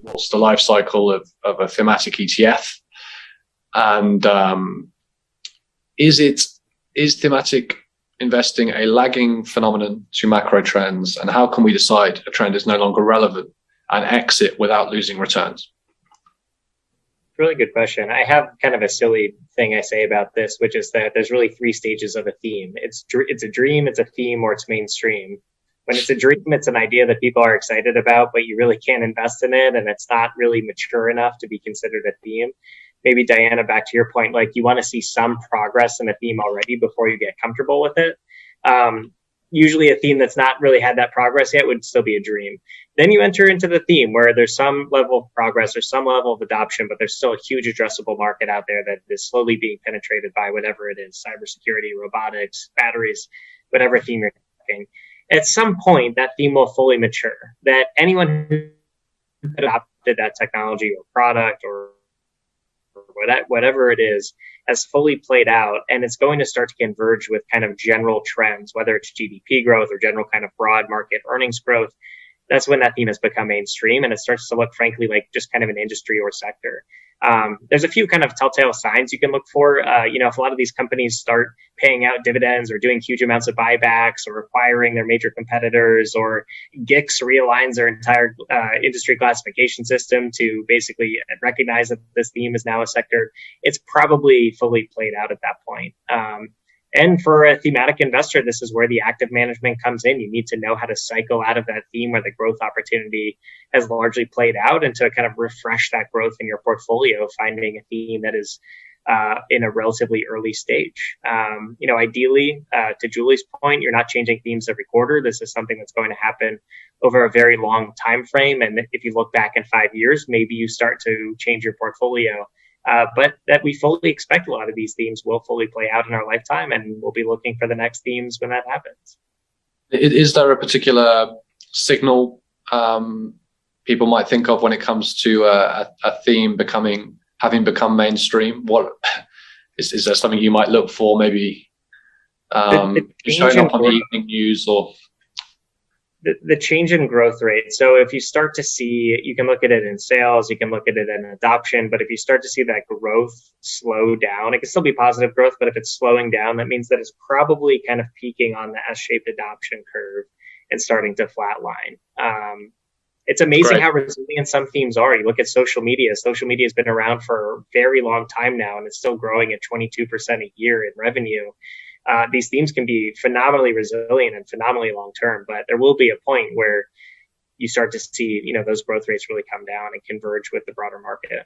what's the life cycle of a thematic ETF, and is thematic investing a lagging phenomenon to macro trends, and how can we decide a trend is no longer relevant and exit without losing returns? Really good question. I have kind of a silly thing I say about this, which is that there's really three stages of a theme. It's a dream, it's a theme, or it's mainstream. When it's a dream, it's an idea that people are excited about, but you really can't invest in it, and it's not really mature enough to be considered a theme. Maybe Diana, back to your point, like you want to see some progress in a theme already before you get comfortable with it. Usually a theme that's not really had that progress yet would still be a dream. Then you enter into the theme where there's some level of progress or some level of adoption, but there's still a huge addressable market out there that is slowly being penetrated by whatever it is, cybersecurity, robotics, batteries, whatever theme you're talking. At some point, that theme will fully mature, that anyone who adopted that technology or product or whatever it is has fully played out, and it's going to start to converge with kind of general trends, whether it's GDP growth or general kind of broad market earnings growth. That's when that theme has become mainstream, and it starts to look, frankly, like just kind of an industry or sector. There's a few kind of telltale signs you can look for. If a lot of these companies start paying out dividends or doing huge amounts of buybacks or acquiring their major competitors, or GICS realigns their entire industry classification system to basically recognize that this theme is now a sector, it's probably fully played out at that point. And for a thematic investor, this is where the active management comes in. You need to know how to cycle out of that theme where the growth opportunity has largely played out, and to kind of refresh that growth in your portfolio, finding a theme that is in a relatively early stage. Ideally, to Julie's point, you're not changing themes every quarter. This is something that's going to happen over a very long time frame. And if you look back in 5 years, maybe you start to change your portfolio. But that we fully expect a lot of these themes will fully play out in our lifetime, and we'll be looking for the next themes when that happens. Is there a particular signal people might think of when it comes to a theme having become mainstream? What is there something you might look for? Maybe showing up on the evening news or the change in growth rate. So if you start to see, you can look at it in sales, you can look at it in adoption, but if you start to see that growth slow down, it can still be positive growth, but if it's slowing down, that means that it's probably kind of peaking on the S-shaped adoption curve and starting to flatline. It's amazing how resilient some themes are. You look at social media. Social media has been around for a very long time now, and it's still growing at 22% a year in revenue. These themes can be phenomenally resilient and phenomenally long-term, but there will be a point where you start to see, those growth rates really come down and converge with the broader market.